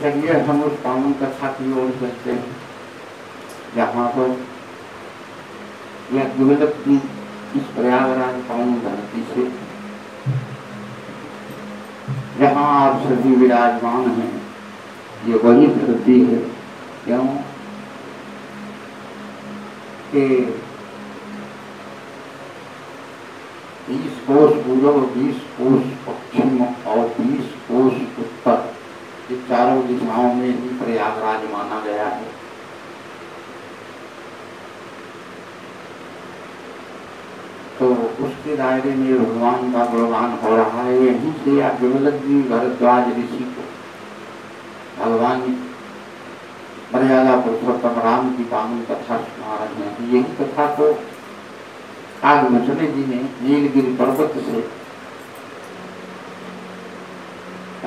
चलिए हम उस पावन कथा की ओर चलते हैं जहाँ पर यह दुर्लभ की इस प्रयागराज पावन धरती से जहाँ आप सभी विराजमान हैं, ये वही धरती है। क्यों कि 20 कोस पूर्व, 20 कोस पश्चिम और 20 कोस उत्तर, ये चारों दिशाओं में ही प्रयागराज माना गया है। तो उसके दायरे में भगवान का गुणगान हो रहा है। यहीं से आप विमलक जी भरद्वाज ऋषि को भगवान मर्यादा पुरुषोत्तम राम की पावन कथा सुना रहे हैं। यही कथा को आज मचने जी ने नीलगिरी पर्वत से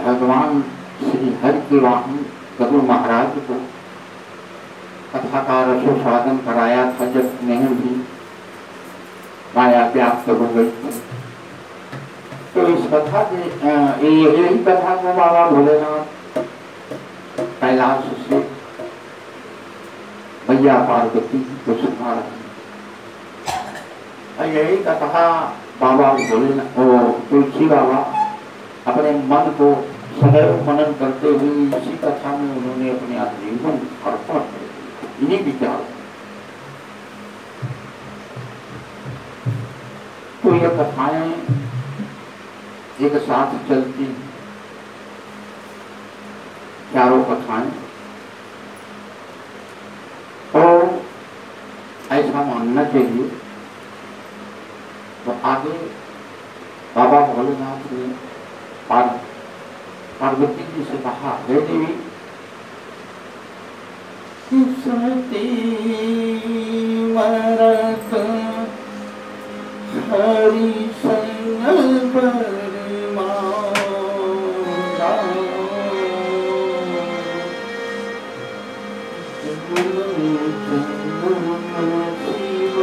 भगवान श्री हरि के वाहन गरुड़ महाराज को कथा का रसोस्वादन कराया था, जब नहीं भी माया व्याप्त हो गई। तो इस कथा के यही कथा को बाबा भोलेनाथ कैलाश से मैया पार्वती को सुना रहे हैं। यही कथा बाबा भोलेनाथ तुलसी बाबा अपने मन को सदैव मनन करते हुए इसी कथा में उन्होंने अपने आजीवन अर्पण कर दिया। इन्हीं विचारों तो यह कथाएं एक साथ चलती, चारों कथाएं, और ऐसा मानना चाहिए। तो आगे बाबा भोलेनाथ ने पार्वती जी से कहा, हे देवी, किस्मती मरत हरि संग बरमारा, शिव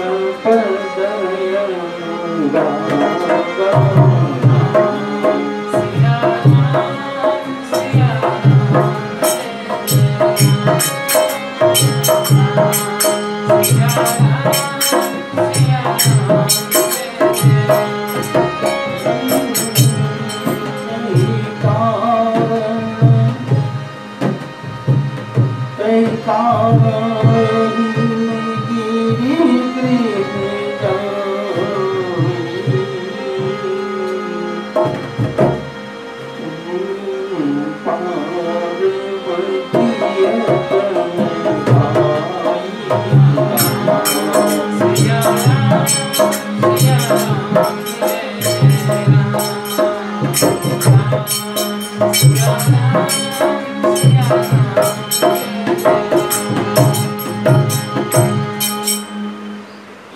पदयंगा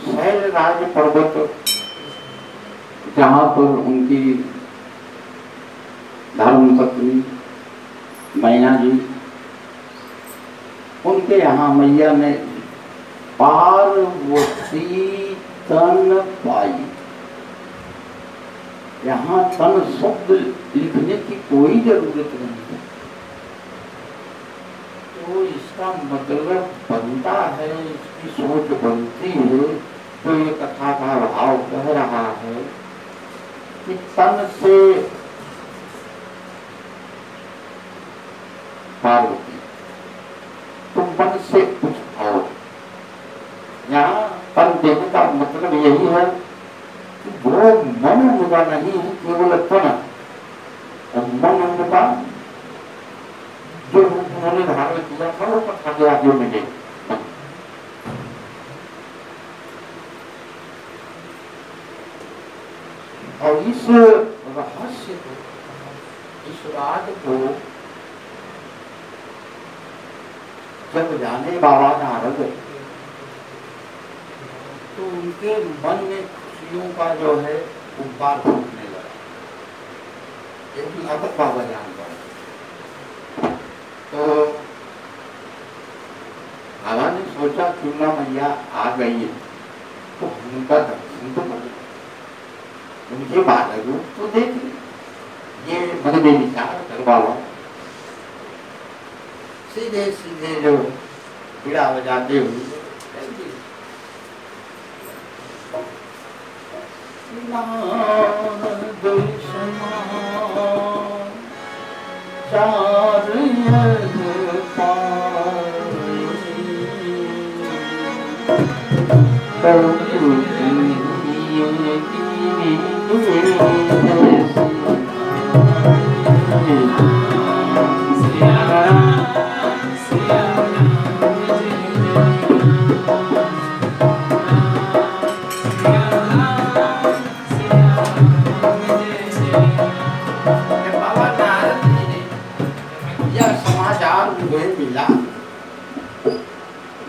शैलराज पर्वत, जहाँ पर उनकी धर्मपत्नी मैया जी, उनके यहाँ मैया ने पार्वती तन पाई। यहाँ तन शब्द लिखने की कोई जरूरत नहीं है। तो इसका मतलब बनता है, इसकी सोच बनती है। तो ये कथा का भाव कह रहा है कि तन से पार्वती, तो मन से कुछ और। यहाँ तन देने का मतलब यही है कि वो मन उनका नहीं है, केवल तन। और मन उनका जो उन्होंने धारण किया था वो कथा के आगे मिले। और इस रहस्य को, इस राज को जब जाने बाबा नारद, तो उनके मन में खुशियों का जो है उबार फूटने लगा। अब बाबा जान पाए। तो बाबा ने सोचा क्यों ना मैया आ गई है तो उनका दर्शन तो कर, उनके बाल रूप तो देख। ये मन में विचार कर बाबा सीधे सीधे जो पीड़ा बजाते हुए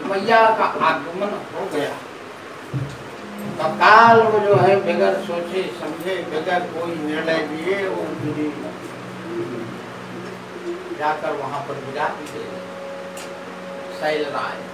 मैया का आगमन हो गया। तत्काल वो जो है बगैर सोचे समझे बगैर कोई निर्णय लिए वो जाकर वहां पर विदा किए। शैलराज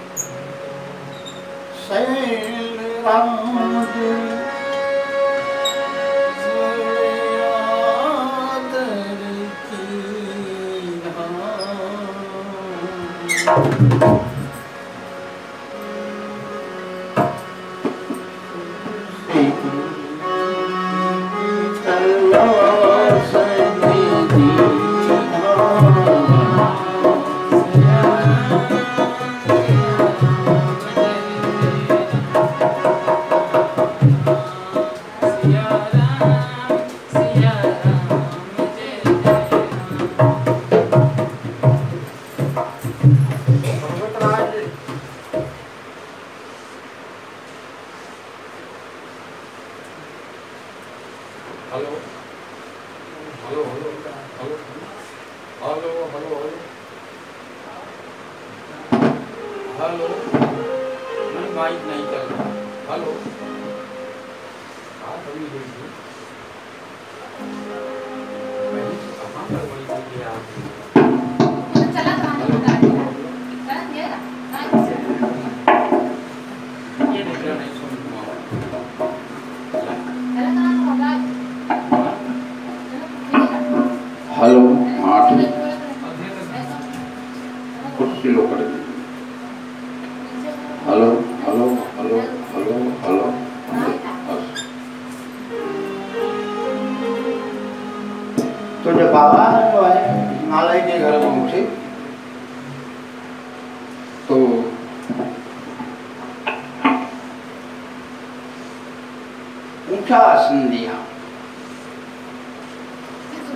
दिया,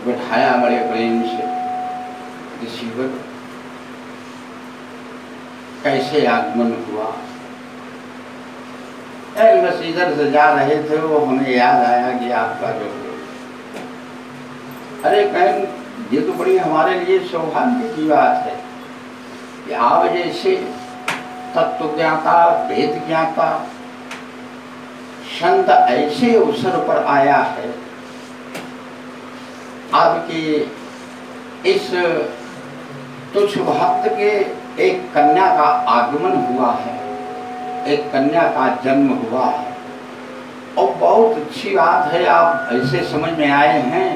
बैठाया बड़े प्रेम से। रिसीवर कैसे आगमन हुआ? बस इधर से जा रहे थे वो हमें याद आया कि आपका जो अरे कहें ये तो बड़ी हमारे लिए सौभाग्य की बात है कि आप जैसे तत्व ज्ञाता वेद ज्ञाता संत ऐसे अवसर पर आया है। आपके इस तुच्छ भक्त के एक कन्या का आगमन हुआ है, एक कन्या का जन्म हुआ है और बहुत अच्छी बात है आप ऐसे समझ में आए हैं।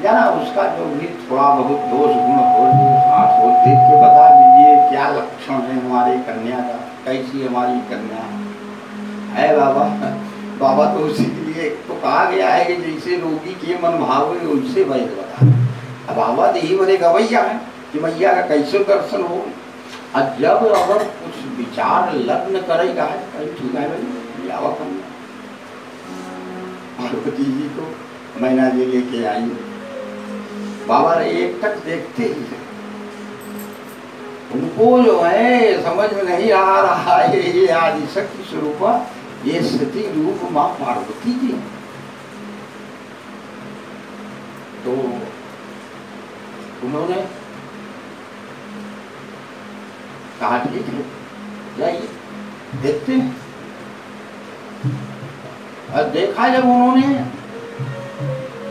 जरा उसका जो भी थोड़ा बहुत दोष गुण हो हाथ हो देख के बता दीजिए क्या लक्षण है हमारी कन्या का, कैसी हमारी कन्या है। बाबा बाबा तो उसी के लिए तो कहा गया है कि जैसे रोगी के मन भाव है उनसे वैद बता। अब बाबा तो यही बड़े गवैया है कि मैया का कैसे दर्शन हो। और जब अगर कुछ विचार लग्न करेगा है कहीं ठीक है भाई आवा कन्या पार्वती जी को मैना जी लेके आई। बाबा ने एक तक देखते ही उनको जो है समझ में नहीं आ रहा है ये आदिशक्ति स्वरूपा ये सती रूप मां पार्वती जी। तो उन्होंने कहा ठीक है जाइए देखते हैं। और देखा जब उन्होंने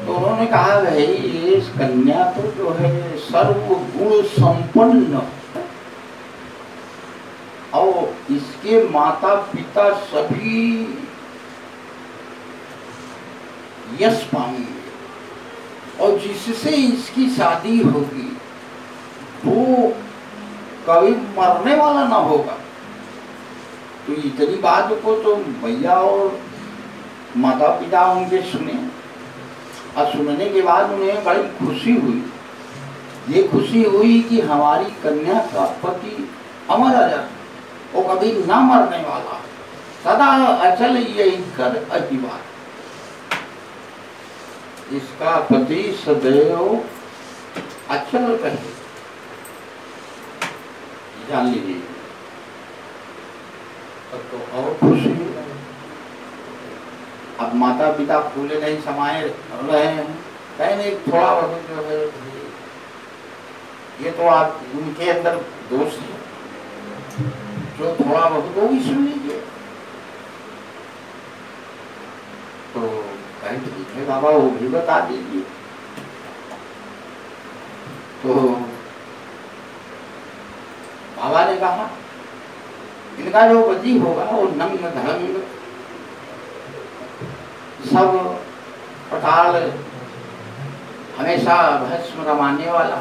तो उन्होंने कहा भाई इस कन्या तो जो है सर्वगुण संपन्न और इसके माता पिता सभी यश पाएंगे और जिससे इसकी शादी होगी वो कभी मरने वाला ना होगा। तो इतनी बात को तो भैया और माता पिता उनके सुने, और सुनने के बाद उन्हें बड़ी खुशी हुई। ये खुशी हुई कि हमारी कन्या का पति अमर अजर, वो कभी ना मरने वाला, सदा अचल यही कर अहिबार, इसका पति सदैव अचल रहे, जान लीजिए। तो और खुशी। अब माता पिता फूले नहीं समाये रहे हैं, कहीं नहीं थोड़ा बहुत जो है ये तो आप उनके अंदर दोष है, जो थोड़ा बहुत वो भी सुन लीजिए। तो कहीं ठीक है बाबा, वो भी बता दीजिए। तो बाबा ने कहा इनका जो पति होगा वो नंग धंग सब पटाल हमेशा भस्म रमाने वाला,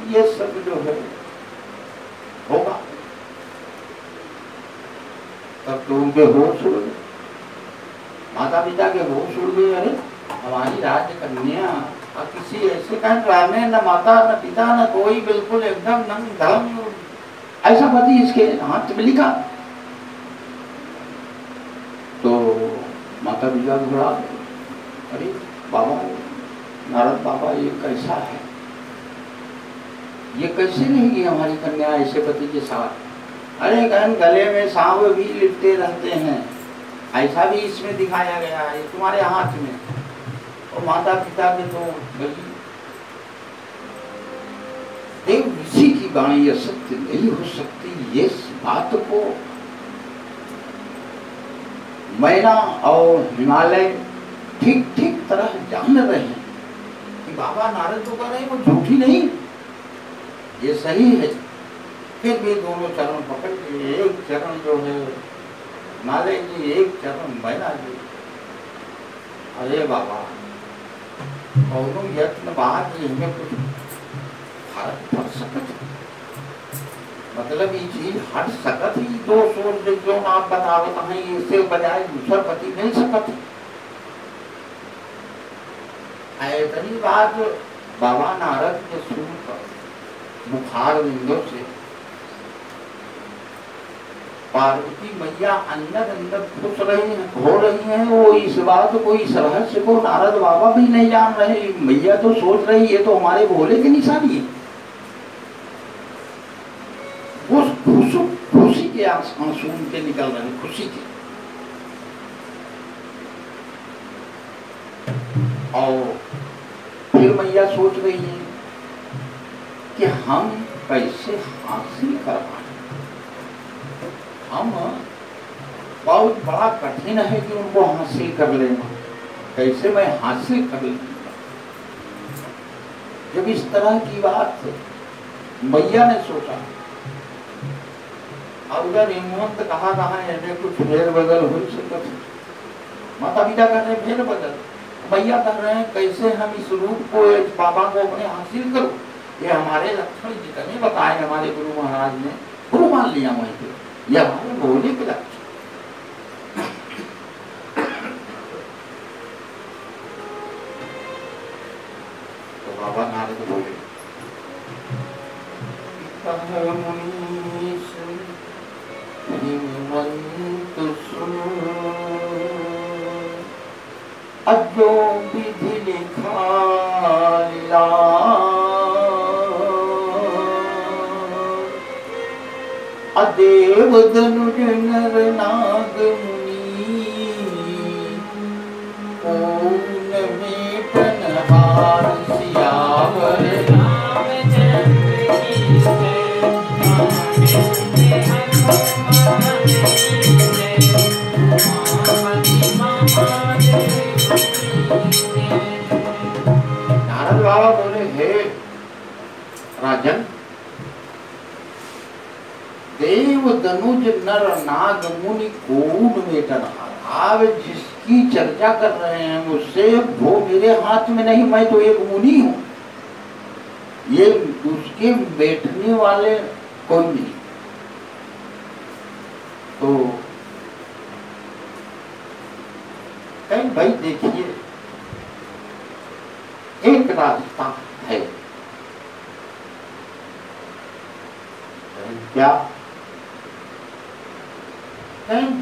ये सब जो है होगा। तब तो उनके होश उड़ गए, माता पिता के होश उड़ गए। अरे हमारी राज्य कन्या और किसी ऐसे कहें में न माता न पिता न कोई, बिल्कुल एकदम नंग धंग, ऐसा पति इसके हाथ में लिखा। तो माता पिता घबरा गए, अरे बाबा नारद बाबा ये कैसा है, ये कैसे रहेगी हमारी कन्या ऐसे पति के साथ। अरे कहन गले में सांप भी लिपटे रहते हैं, ऐसा भी इसमें दिखाया गया है तुम्हारे हाथ में। और माता पिता के तो देव ऋषि की वाणी यह सत्य नहीं हो सकती। ये बात को मैना और हिमालय ठीक ठीक तरह जान रहे हैं कि बाबा नारद तो कह रहे हैं वो झूठी नहीं, ये सही है। फिर भी दोनों चरण पकड़ के, एक चरण जो है हिमालय जी, एक चरण मैना जी। अरे बाबा और यत्न बात इनमें कुछ फर्क पड़ सकत, मतलब ये चीज हट सकत ही। दो सोच जो आप बतावत हैं इससे बजाय दूसरा पति मिल सकत। इतनी बात बाबा नारद के सुनकर बुखार बिंदु से पार्वती मैया अंदर अंदर खुश रही हैं, हो रही हैं। वो इस बात को, इस रहस्य को नारद बाबा भी नहीं जान रहे। मैया तो सोच रही ये तो हमारे भोले की निशानी है। उस खुशी के आंसू उनके निकल रहे हैं, खुशी के। और फिर मैया सोच रही है कि हम कैसे हासिल कर पाए। हम बहुत बड़ा कठिन है कि उनको हासिल कर लेना, कैसे मैं हासिल कर लूं। जब इस तरह की बात मैया ने सोचा, अब उधर हिम्मत कहाँ है, कुछ फेर बदल हो सकता। माता पिता कर रहे फेर बदल, मैया कर रहे हैं कैसे हम इस रूप को, इस बाबा को अपने हासिल करो। ये हमारे लक्षण जितने बताए हमारे गुरु महाराज ने, गुरु मान लिया वहीं पे, ये हमारे भोले के लक्षण। तो बाबा नारद बोले अजो विधि लिखा अदेव धनुज नर नाग मुनि पून में पनहार सियावर नारद बाबा बोले, हे राजन, देव धनुज नर नाग मुनि कून में टनहार। आप जिसकी चर्चा कर रहे हैं मुझसे, वो मेरे हाथ में नहीं, मैं तो एक मुनि हूं। ये उसके बैठने वाले कोई नहीं। तो कहीं भाई देखिए, एक रास्ता है क्या,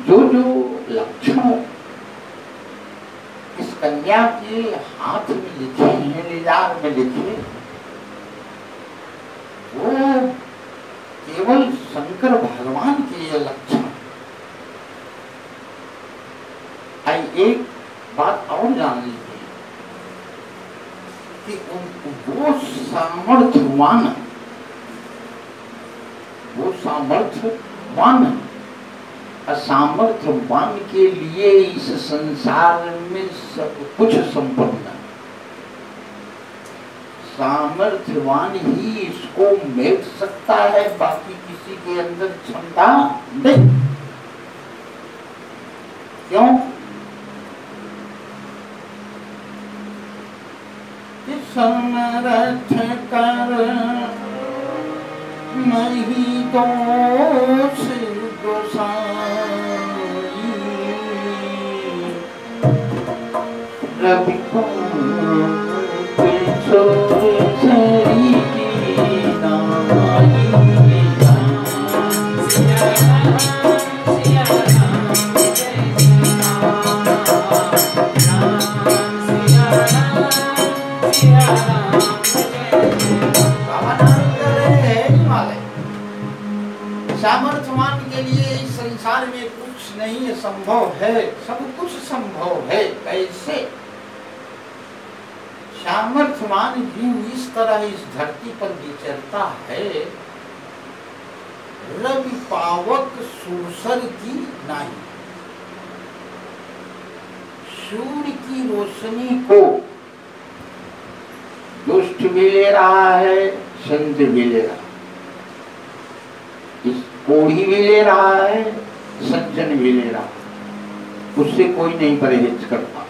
जो जो लक्षण इस कन्या के हाथ में लिखे हैं, लीलार में लिखे, वो केवल शंकर भगवान के ये लक्षण। एक बात और जान लीजिए कि वो सामर्थ्यवान असामर्थ्यवान के लिए इस संसार में सब कुछ संपन्न है। सामर्थ्यवान ही इसको मेट सकता है, बाकी किसी के अंदर क्षमता नहीं। क्यों? समर्थ कर नहीं दोष गोसाई, रवि सामर्थ्यवान के लिए इस संसार में कुछ नहीं संभव है, सब कुछ संभव है। कैसे? सामर्थ्यवान जीव इस तरह इस धरती पर विचरता है, रवि पावक सुरसर की नाई। सूर्य की रोशनी को दुष्ट भी ले रहा है, संत भी ले रहा है, कोढ़ी भी ले रहा है, सज्जन भी ले रहा है। उससे कोई नहीं परहेज करता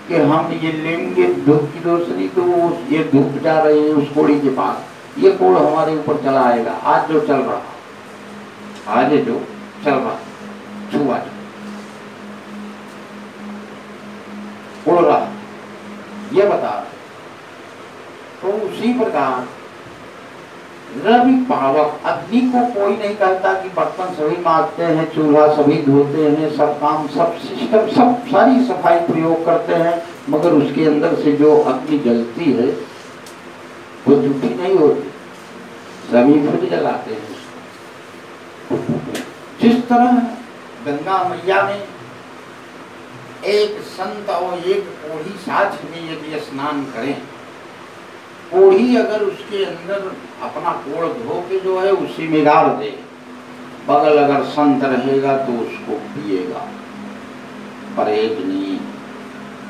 कि हम ये लेंगे धूप की रोशनी, तो ये धूप जा रही है उस कोढ़ी के पास, ये कोढ़ हमारे ऊपर चला आएगा। आज जो चल रहा, आज जो चल रहा छुआ उड़ रहा, ये बता रहा। तो उसी प्रकार रवि पावक, अग्नि को कोई नहीं कहता कि बर्तन सभी मारते हैं, चूल्हा सभी धोते हैं, सब काम, सब सिस्टम, सब सारी सफाई प्रयोग करते हैं, मगर उसके अंदर से जो अग्नि जलती है वो झूठी नहीं होती, सभी खुद जलाते हैं। जिस तरह गंगा मैया में एक संत और एक कोढ़ी साथ में यदि स्नान करें, कोढ़ी अगर उसके अंदर अपना कोढ़ धो के जो है उसी में डाल दे, बगल अगर संत रहेगा तो उसको पिएगा, परहेज नहीं।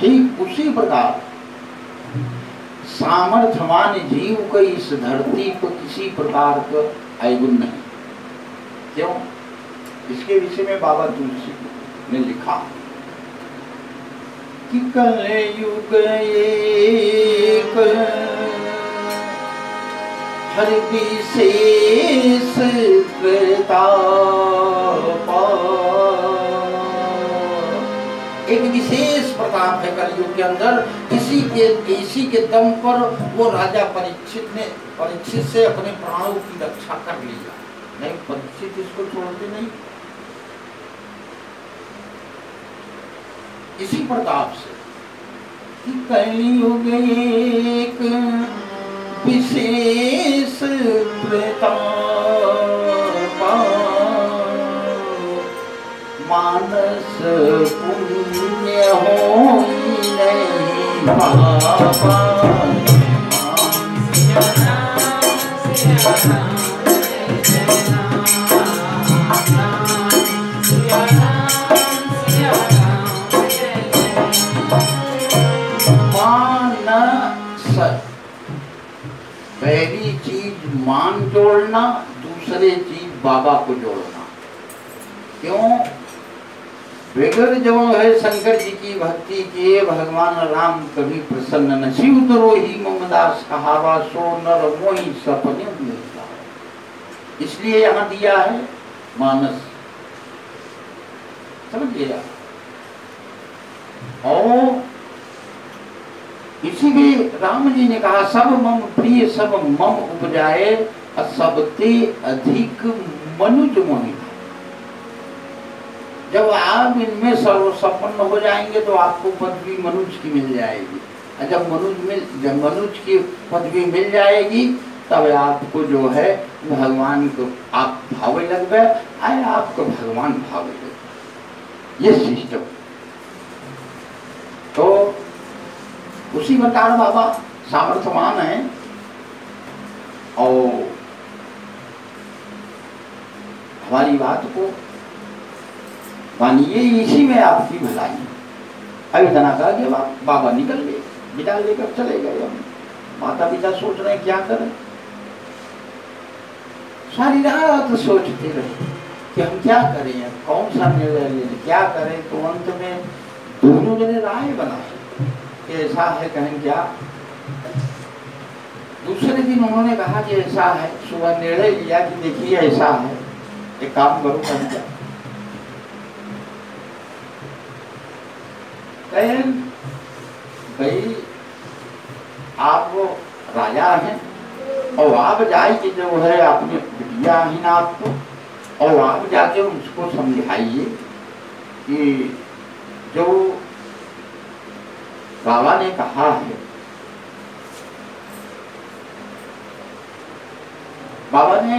ठीक उसी प्रकार सामर्थ्यवान जीव को इस धरती पर किसी प्रकार का अवगुण नहीं। क्यों? इसके विषय में बाबा तुलसी ने लिखा कि कलयुग एक हर विशेष प्रताप, एक विशेष प्रताप है कलयुग के अंदर। इसी के दम पर वो राजा परीक्षित से अपने प्राणों की रक्षा कर लिया। नहीं, परीक्षित इसको छोड़ते नहीं। इसी प्रताप से कि कलयुग एक विशेष प्रताप, मानस पुण्य हो नहीं पापा। पहली चीज मान जोड़ना, दूसरे चीज बाबा को जोड़ना। क्यों? बेगर जो है शंकर जी की भक्ति किए भगवान राम कभी प्रसन्न न शिव द्रोही ममदास कहावा सो नर मोही सपने मिलता। इसलिए यहाँ दिया है मानस, समझिए। और इसीलिए राम जी ने कहा सब मम प्रिय सब मम उपजाए सबते अधिक मनुज मोहि। जब आप इनमें सर्वसंपन्न हो जाएंगे तो आपको पदवी मनुज की मिल जाएगी। और जब मनुज की पदवी मिल जाएगी तब आपको जो है भगवान को आप भावे लग गए, आए आपको भगवान भावे लग, ये सिस्टम। तो उसी प्रकार बाबा सामर्थ्यवान है और हमारी बात को मानिए, इसी में आपकी भलाई है। अभी तना कहा कि बाबा निकल गए, विदा लेकर चले गए। हम माता पिता सोच रहे हैं क्या करें, सारी रात सोचते रहे कि हम क्या करें, कौन सा निर्णय लें, क्या करें। तो अंत में दोनों जने राय बनाए कि ऐसा है, कहें क्या। दूसरे दिन उन्होंने कहा कि ऐसा है, सुबह निर्णय लिया कि देखिए ऐसा है, एक काम करो, कहें क्या। भाई आप राजा हैं और आप जाइए जो है अपने बिटिया ही ना आपको, और आप जाके उसको समझाइए कि जो बाबा ने कहा है, बाबा ने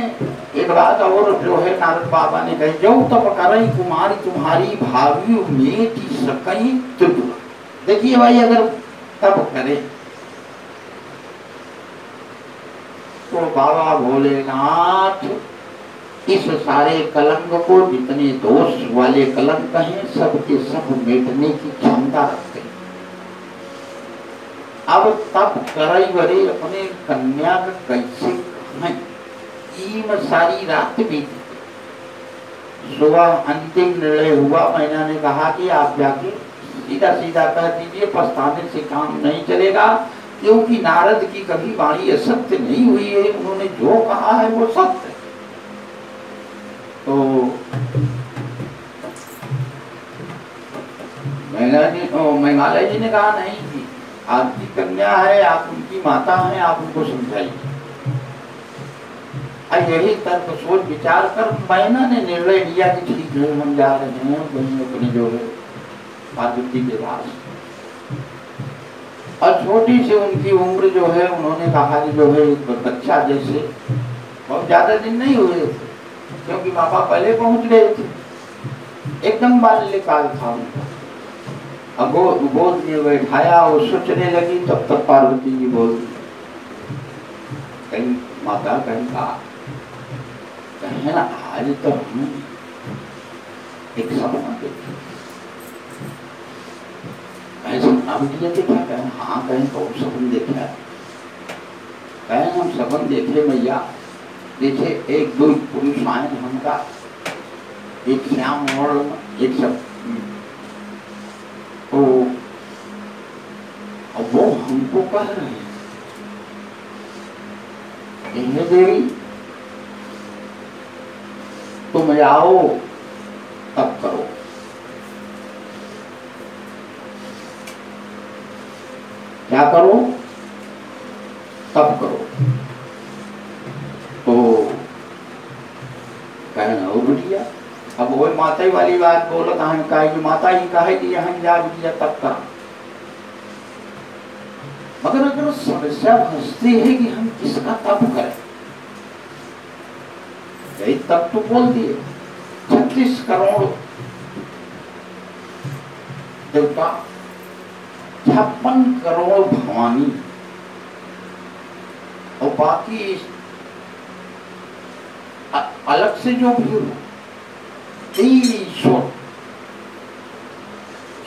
एक बात और जो है नारद बाबा ने कही, जो तप करई कुमारी तुम्हारी भावी मेटी सकई त्रिपुरा। देखिए भाई अगर तप करे तो बाबा भोलेनाथ इस सारे कलंक को, जितने दोष वाले कलंक हैं, सबके सब मिटने की क्षमता रखते हैं। अब तप करई बड़े अपने कन्या का कैसे कहें, सारी रात बीती, सुबह अंतिम निर्णय हुआ। मैंने ने कहा कि आप जाके सीधा सीधा कह दीजिए, पछताने से काम नहीं चलेगा, क्योंकि नारद की कभी वाणी असत्य नहीं हुई है, उन्होंने जो कहा है वो सत्य है। तो मेघालय जी ने कहा नहीं जी, आपकी कन्या है, आप उनकी माता हैं, आप उनको समझाइए। यही तर्क सोच विचार कर मैना ने निर्णय लिया कि ठीक है हम जा रहे हैं वहीं अपनी जो है पार्वती के पास। और छोटी सी उनकी उम्र जो है, उन्होंने कहा कि जो है बच्चा जैसे, बहुत ज्यादा दिन नहीं हुए थे क्योंकि बाबा पहले पहुंच गए थे, एकदम बाल्यकाल था उनका। अब गोद में बैठाया और सोचने लगी, तब तक पार्वती जी बोल कहीं माता कहीं कहा कहें ना, आज तो हम एक सपना देखे, कहीं सपना भी देखा, कहें हाँ, कहें तो सपन देखा, कहें हम सपन देखे मैया, देखे एक दो पुरुष आए हमका, एक श्याम और एक सब, तो अब वो हमको कह रहे हैं देवी तुम आओ तब करो। क्या करो? तब करो। तो कहना हो बिटिया, अब वो माता ही वाली बात बोलो, कहा कि माता ही कहे कि यहाँ जा बिटिया तब कर। मगर अगर समस्या फंसती है कि हम किसका तप करें, यही तब तो बोल दिए 36 करोड़ देवता, 56 करोड़ भवानी और बाकी अलग से जो भी हो, ईश्वर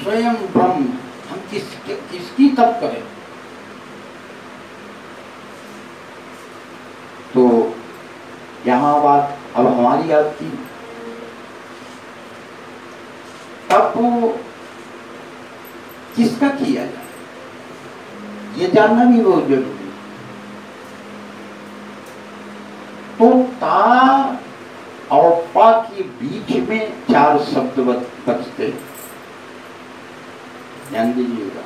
स्वयं ब्रह्म, हम किसकी तप करें? तो यहाँ बात अब हमारी आती, तब किसका किया जाए ये जानना भी बहुत जरूरी है। तो ता और पा के बीच में 4 शब्द बचते हैं, ध्यान दीजिएगा।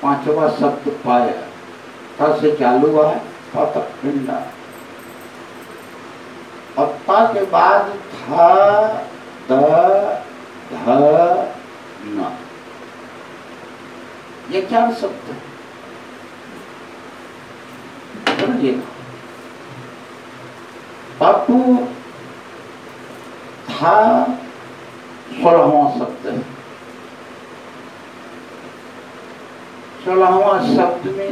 5वां शब्द पाया, ता से चालू हुआ है, पा तक पिंडा, और ता के बाद था, द, ध, न, ये 4 शब्द है। समझिए, तब था 16वां शब्द है। 16वां शब्द में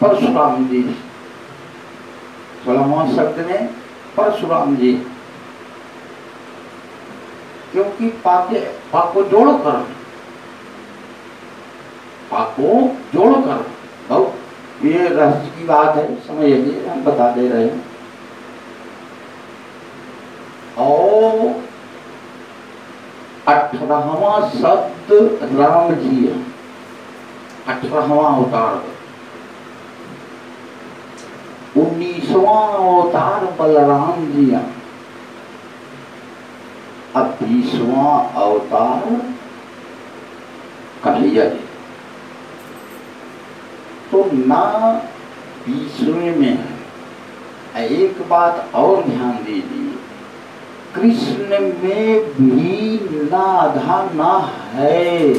परशुराम जी, 16वां शब्द में परशुराम जी, क्योंकि पाको जोड़कर, पाको जोड़कर, बहुत ये रहस्य की बात है, समझिए, हम बता दे रहे हैं। और 18वां शब्द राम जी है, 18वां अवतार। 19वां अवतार बलराम जी है, अब 20वां अवतार कन्हैया जी। तो ना 20वें में है। एक बात और ध्यान दीजिए, कृष्ण में भी ना आधा ना है।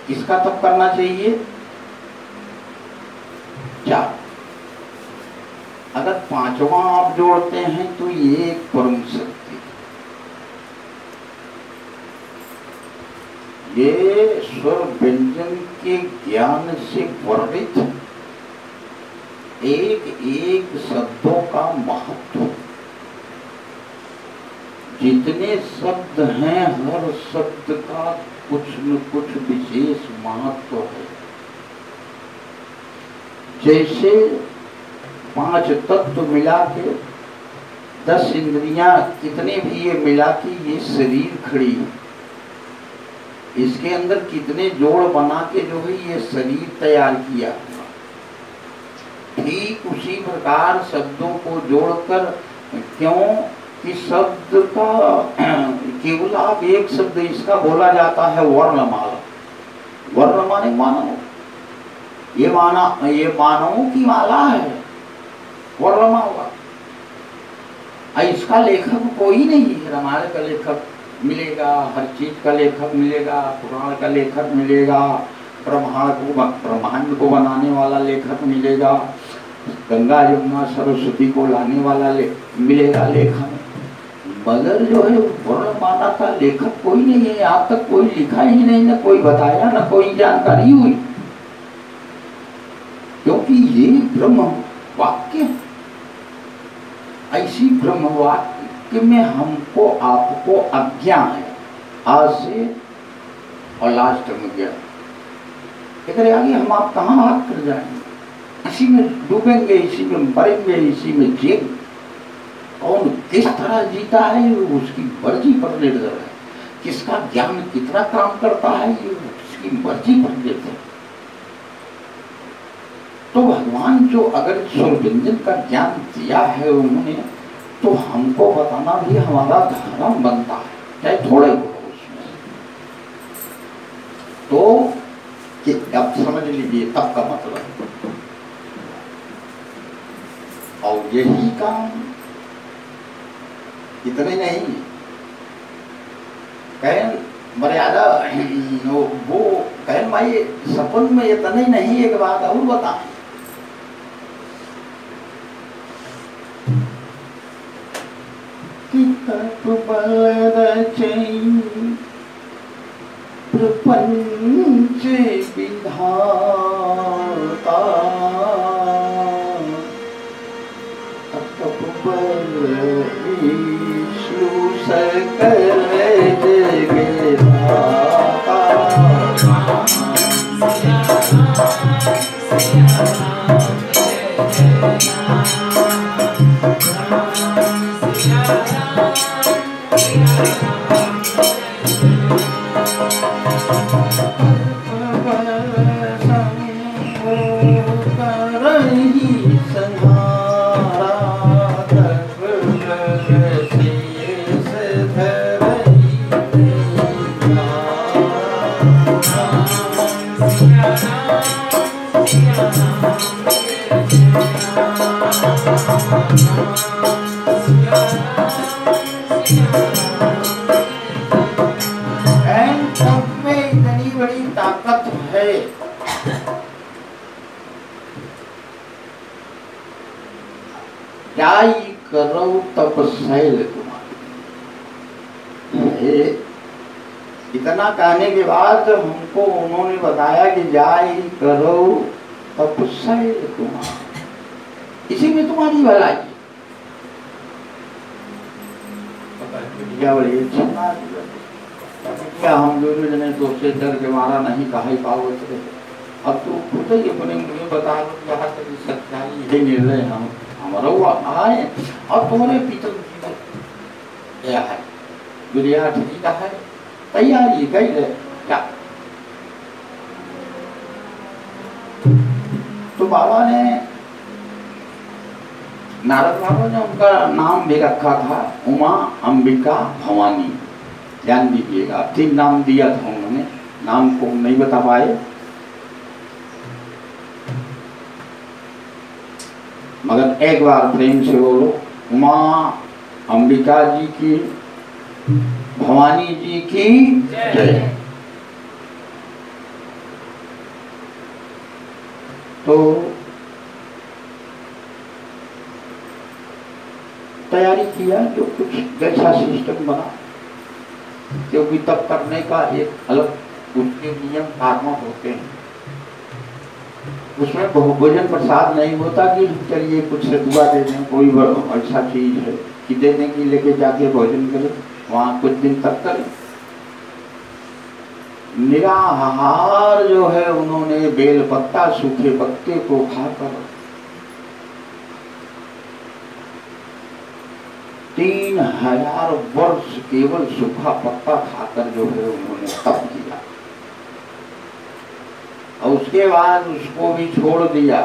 किसका तब करना चाहिए? 4। अगर 5वां आप जोड़ते हैं तो ये एक परम शक्ति, ये स्वर व्यंजन के ज्ञान से वर्णित एक एक शब्दों का महत्व। जितने शब्द हैं, हर शब्द का कुछ न कुछ विशेष महत्व है। जैसे 5 तत्व मिला के 10 इंद्रियां, कितने भी ये मिला के ये शरीर खड़ी है, इसके अंदर कितने जोड़ बना के जो है ये शरीर तैयार किया हुआ। ठीक उसी प्रकार शब्दों को जोड़कर, क्यों कि शब्द का केवल आप एक शब्द इसका बोला जाता है वर्णमाला। वर्ण माने मानव, ये मानवों की माला है वर्णमाला। इसका लेखक कोई नहीं है। रामायण का लेखक मिलेगा, हर चीज का लेखक मिलेगा, पुराण का लेखक मिलेगा, ब्रह्मांड को बनाने वाला लेखक मिलेगा, गंगा यमुना सरस्वती को लाने वाला मिलेगा लेखक, मगर जो है वर्णमाला का लेखक कोई नहीं है। आज तक कोई लिखा ही नहीं, ना कोई बताया, ना कोई जानकारी हुई, क्योंकि ये ब्रह्म वाक्य है। ऐसी ब्रह्म वाक्य में हमको आपको अज्ञा है आज से और लास्ट में गया। लेकिन आगे हम आप कहाँ हाथ कर जाएंगे? इसी में डूबेंगे, इसी में मरेंगे, इसी में जिएंगे। कौन किस तरह जीता है ये उसकी मर्जी पर निर्भर है। किसका ज्ञान कितना काम करता है ये उसकी मर्जी पर निर्भर है। तो भगवान जो अगर स्वर व्यंजन का ज्ञान दिया है उन्होंने, तो हमको बताना भी हमारा धर्म बनता है, चाहे थोड़े बोलो उसमें। तो कि अब समझ लीजिए तब का मतलब। और यही काम इतने नहीं, कहन मर्यादा वो कहन भाई सपन में इतने नहीं। एक बात और बताएं, प्रपंच विधाता विष्णु सकल जगदाता। करही संहारा तब लग शेष धरही सब में इतनी बड़ी ताकत है। क्या ही करो तपशैल तुम्हारी। इतना कहने के बाद हमको उन्होंने बताया कि जाई करो तपशैल तुम्हारी, इसी में तुम्हारी भलाई। बड़ी अच्छी बात क्या हम दोनों जने दोषे डर के मारा नहीं कहा पावत रहे। अब तो खुद ही अपने मुझे बता दो यहाँ तक सच्चाई है निर्णय हम हमारा हुआ आए। और तुम्हारे पिता क्या है दुनिया ठीक है तैयारी कही है क्या। तो बाबा ने नारद बाबा ने उनका नाम भी रखा था उमा अंबिका भवानी। ध्यान दीजिएगा 3 नाम दिया था उन्होंने, नाम को नहीं बता पाए। मगर एक बार प्रेम से बोलो उमा अंबिका जी की भवानी जी की जय। तो तैयारी किया जो कुछ जैसा सिस्टम बना, क्योंकि तब करने का एक अलग उसके नियम फॉर्मेट होते हैं। उसमें भोजन प्रसाद नहीं होता कि चलिए कुछ से दुआ दे दें, कोई ऐसा चीज है कि देने की लेके जाके भोजन करें वहां कुछ दिन तक करें। निराहार जो है उन्होंने बेल पत्ता सूखे पत्ते को खाकर 3000 वर्ष केवल सूखा पत्ता खाकर जो है उन्होंने तप किया। और उसके बाद उसको भी छोड़ दिया।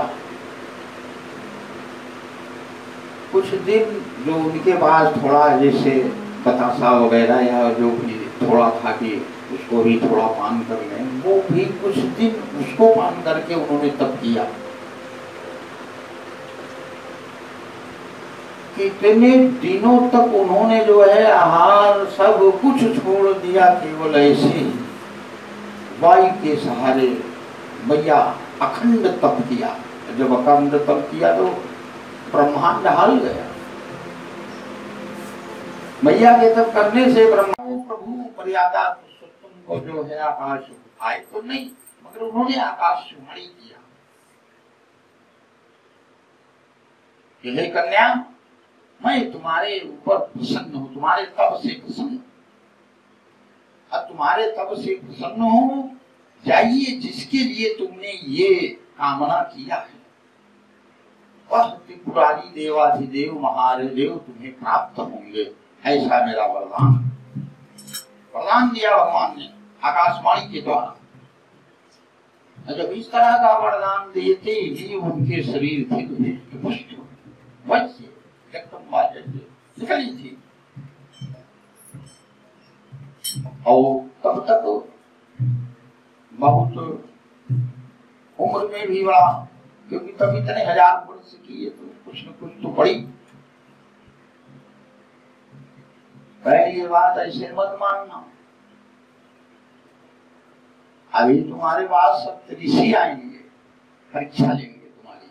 कुछ दिन जो उनके पास थोड़ा जैसे बतासा वगैरह या जो भी थोड़ा था कि उसको भी थोड़ा पान कर लें, वो भी कुछ दिन उसको पान करके उन्होंने तप किया। कितने दिनों तक उन्होंने जो है आहार सब कुछ छोड़ दिया, केवल ऐसे वायु के सहारे मैया अखंड तप किया। जब अखंड तप किया तो ब्रह्मांड हल गया। मैया के तप करने से ब्रह्मा प्रभु मर्यादा पुरुषोत्तम को जो है आकाश आए तो नहीं, मगर उन्होंने आकाशवाणी किया कि हे कन्या मैं तुम्हारे ऊपर प्रसन्न हूं, तुम्हारे तप से प्रसन्न। अब तुम्हारे तप से प्रसन्न हूं, जाइए जिसके लिए तुमने ये कामना किया है वह त्रिपुरारी देवाधिदेव महादेव तुम्हें प्राप्त होंगे, ऐसा मेरा वरदान। वरदान दिया भगवान ने आकाशवाणी के द्वारा। जब इस तरह का वरदान देते ही उनके शरीर थे निकली थी। और तब तक बहुत उम्र में भी बड़ा, क्योंकि तब इतने 1000 वर्ष किए तो कुछ न कुछ तो बड़ी। पहली बात ऐसे मत मानना। अभी तुम्हारे पास सप्तऋषि आएंगे, परीक्षा लेंगे तुम्हारी।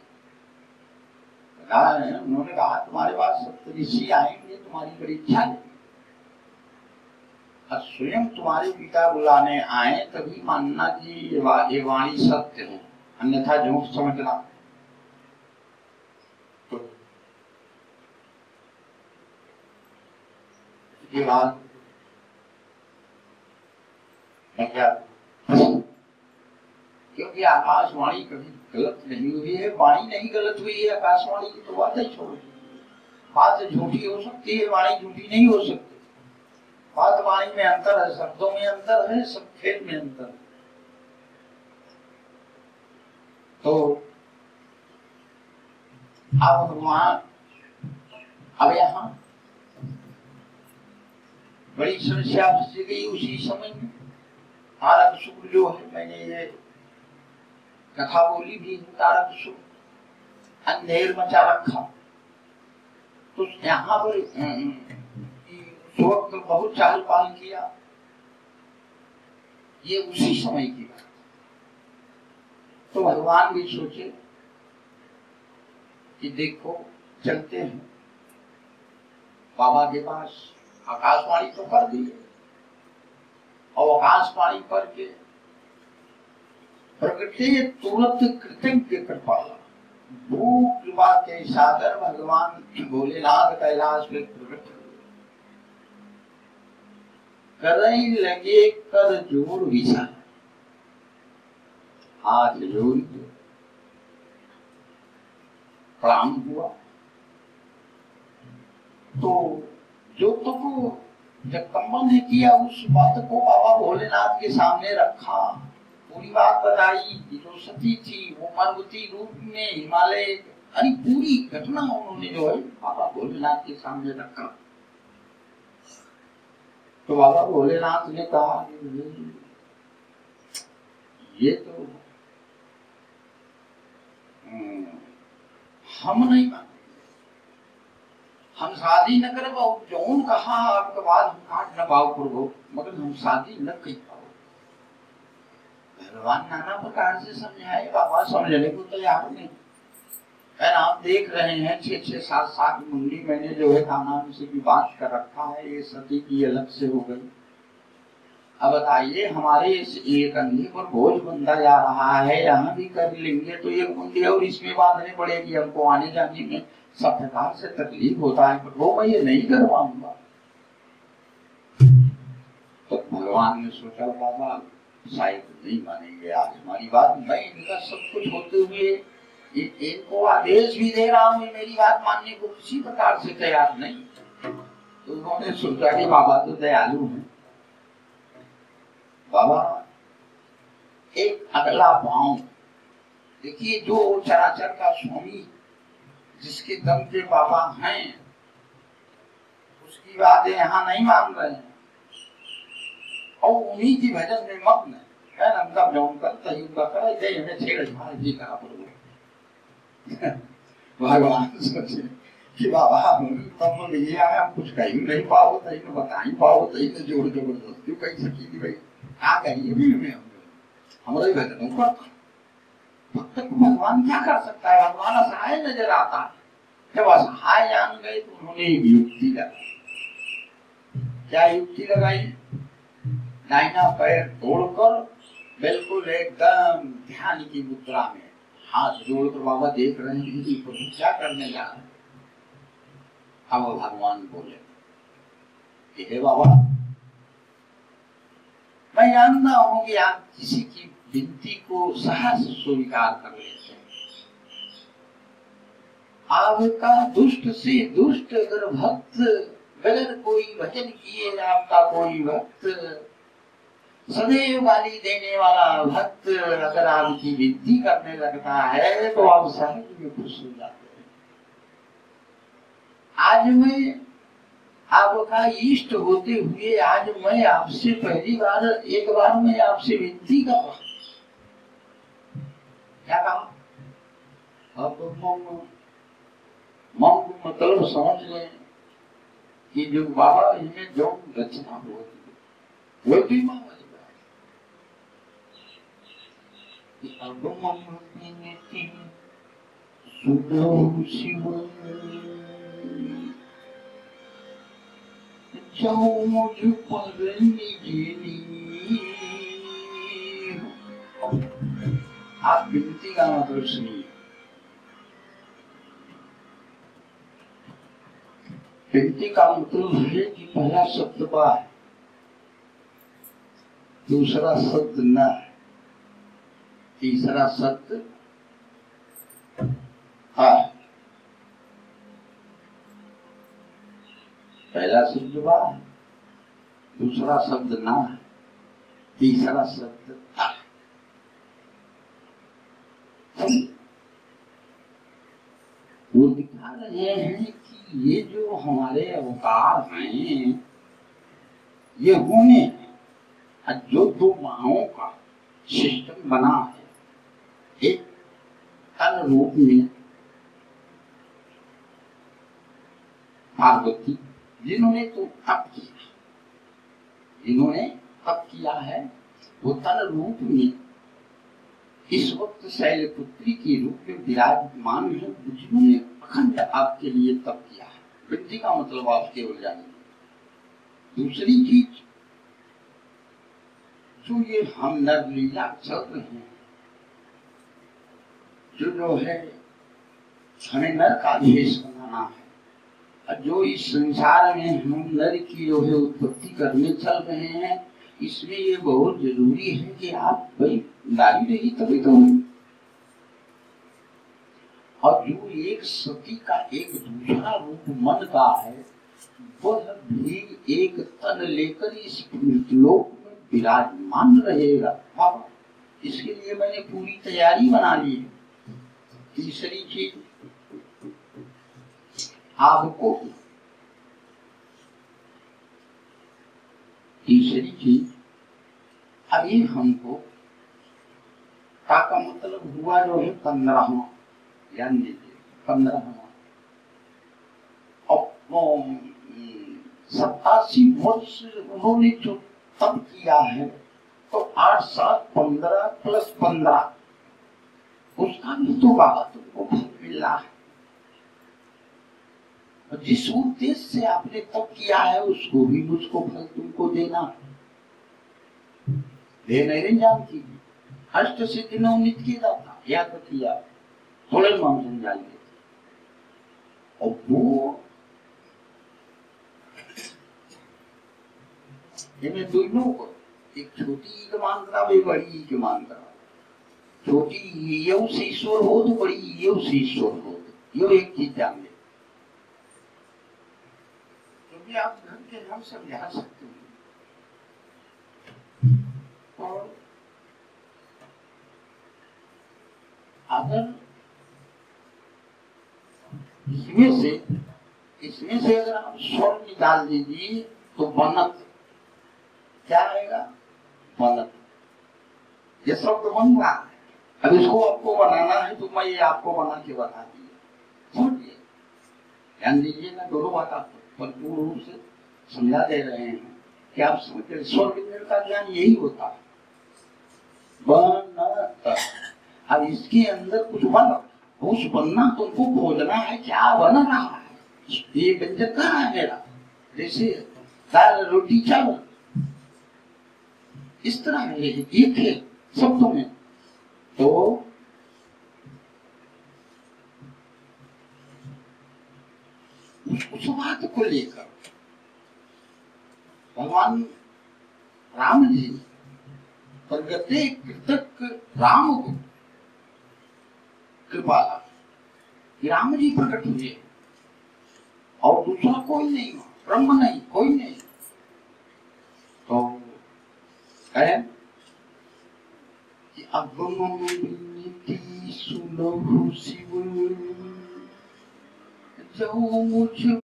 उन्होंने कहा तुम्हारे पास सप्तऋषि आएंगे, तुम्हारी परीक्षा लेंगे। स्वयं तुम्हारे पिता बुलाने आए तभी मानना कि ये वाणी सत्य है, अन्यथा झूठ समझना। तो इसके बाद क्या, क्योंकि आकाशवाणी कभी गलत नहीं हुई है, वाणी नहीं गलत हुई है। आकाशवाणी की तो बात ही छोड़ दी। बात झूठी हो सकती है, वाणी झूठी नहीं हो सकती। बात वाणी में अंतर है, शब्दों में अंतर है, सब खेल में अंतर है। तो अब भगवान अब यहाँ बड़ी समस्या फंस गई उसी समय में। तारक शुक्र जो है, मैंने ये कथा बोली भी, तारक शुक्र अंधेर मचा रखा। तो यहाँ पर उस वक्त बहुत चाल पाल किया। ये उसी समय की बात। तो भगवान भी सोचे कि देखो चलते हैं बाबा के पास। आकाशवाणी तो कर दी और आकाशवाणी करके प्रकृति तुरंत कृतज्ञ कृपाला भू कृपा के सागर भगवान भोलेनाथ कैलाश पे प्रकट करई लगे कर जोड़ विचार। हाथ जोड़ प्रणाम हुआ। तो जो तुमको जगदम्बा ने किया उस बात को बाबा भोलेनाथ के सामने रखा। पूरी बात बताई कि जो सती थी वो पार्वती रूप में हिमालय, अरे पूरी घटना उन्होंने जो है बाबा भोलेनाथ के सामने रखा। तो बाबा भोलेनाथ ने कहा ये तो हम नहीं मानते, हम शादी न कर पाओ। जौन कहा आपके बाद हम काट न पाओ प्रभु, मगर हम शादी न कर पाओ। भगवान नाना प्रकार से समझाए, बाबा समझने को तैयार नहीं। आप देख रहे हैं 6-7 मुंडी मैंने जो है काना से भी बात कर रखा है, ये सती की अलग से हो गई। अब बताइए हमारे एक कंधे पर बोझ बंधा जा रहा है, यहाँ भी कर लेंगे तो एक मुंडी और इसमें बांधनी पड़ेगी हमको। आने जाने में सब प्रकार से तकलीफ होता है, पर वो मैं ये नहीं करवाऊंगा। तो भगवान ने सोचा बाबा शायद नहीं मानेंगे आज हमारी बात। मैं इनका सब कुछ होते हुए इनको आदेश भी दे रहा हूँ, मेरी बात मानने को किसी प्रकार से तैयार नहीं। तो उन्होंने सोचा कि बाबा तो दयालु हैं। बाबा एक अगला पांव देखिए, जो चराचर का स्वामी जिसके दम के बाबा हैं, उसकी बात यहाँ नहीं मान रहे हैं और उन्हीं की भजन में मग्न है। नमका जौन करता ही उनका करे जय हमें छेड़ मार जी कहा प्रभु। भगवान सोचे कि बाबा तब लिया है, हम कुछ कहीं नहीं पाओ तही तो बता ही पाओ तही तो जोर जबरदस्ती कही सकी भाई क्या कहिए भी में हमारे भजनों पर भगवान क्या कर सकता है। भगवान असहाय नजर आता है। जब असहाय जान गए तो उन्होंने एक युक्ति लगाई। क्या युक्ति लगाई? दाहिना पैर तोड़कर बिल्कुल एकदम ध्यान की मुद्रा में हाथ जोड़कर बाबा देख रहे हैं कि प्रभु क्या करने जा रहे हैं। अब भगवान बोले हे बाबा, मैं जानता हूं कि आप किसी की विनती को सहज स्वीकार कर लेते हैं। आपका दुष्ट से दुष्ट अगर भक्त, अगर कोई भजन किए आपका कोई भक्त, सदैव गाली देने वाला भक्त अगर आपकी विनती करने लगता है तो आप सहज में खुश हो जाते हैं। आज मैं आपका इष्ट होते हुए आज मैं आपसे पहली बार एक बार मैं आपसे विनती कर रहा हूं। क्या कहा? अब मम मतलब समझ लें कि जो बाबा इनमें जो रचना होती वो भी मांग अब मम सुनो शिव जाओ मुझ पर आप विनती का मतलब सुनिए। विनती का मतलब है कि पहला शब्द बा है, दूसरा शब्द न है, तीसरा शब्द हा। पहला शब्द बा है, दूसरा शब्द ना है, तीसरा शब्द था। वो बता रहे हैं कि ये जो हमारे अवतार हैं ये होने हैं, जो दो माओं का सिस्टम बना है, एक तन रूप में पार्वती, जिन्होंने तो तप किया, जिन्होंने तप किया है, वो तन रूप में इस वक्त शैलपुत्री के रूप में विराजमान है, जिन्होंने अखंड आपके लिए तप किया है। वृद्धि का मतलब आप केवल जानिए। दूसरी चीज, जो ये हम नर लीला चल रहे हैं, जो है हमें नर का भेष बनाना है, और जो इस संसार में हम नर की जो है उत्पत्ति करने चल रहे हैं, इसमें ये बहुत जरूरी है कि आप भाई नारी रही तभी तो हुई। और जो एक सती का एक दूसरा रूप मन का है, वह भी एक तन लेकर इस लोक में विराजमान रहेगा। हाँ, इसके लिए मैंने पूरी तैयारी बना ली है। तीसरी चीज, आपको तीसरी चीज, अभी हमको का मतलब हुआ जो है 15वां, ध्यान दीजिए 15वां, और 87 वर्ष उन्होंने जो तप किया है, तो 8, 7, 15 प्लस 15, उसका भी तो बाबा तुमको फल मिल रहा है। जिस उद्देश्य से आपने तप किया है, उसको भी मुझको फल तुमको देना है। ये नहीं जानती, अष्ट सिद्धि नवनीत किया था, याद रखिए, थोड़े हम समझाएंगे। और वो इन्हें दोनों को, एक छोटी की मात्रा, एक बड़ी की मात्रा, छोटी ये से ईश्वर हो तो बड़ी ये से ईश्वर हो, ये एक चीज ध्यान दे, क्योंकि आप घर के नाम समझा सकते हैं। और अगर इसमें से अगर आप स्वर निकाल दीजिए तो बनत क्या आएगा? बनत। ये शब्द बन रहा है, अब इसको आपको बनाना है तो मैं ये आपको बना के बता दिया। समझिए, ध्यान दीजिएगा, दोनों बात आपको परिपूर्ण रूप से समझा दे रहे हैं कि आप समझते। स्वर व्यंजन का ज्ञान यही होता है, बनत। अब इसके अंदर कुछ बन, उस बनना तुमको खोजना है, क्या बन रहा है, ये व्यंजन कहाँ है मेरा, जैसे दाल रोटी चावल, इस तरह है, एक है शब्दों में। तो उस बात को लेकर भगवान राम जी प्रगटे कृतज्ञ राम को कृपा, राम जी प्रकट हुए और दूसरा कोई नहीं, ब्रह्म नहीं, कोई नहीं। तो है कि अगमनीति सुनो शिव जो मुझ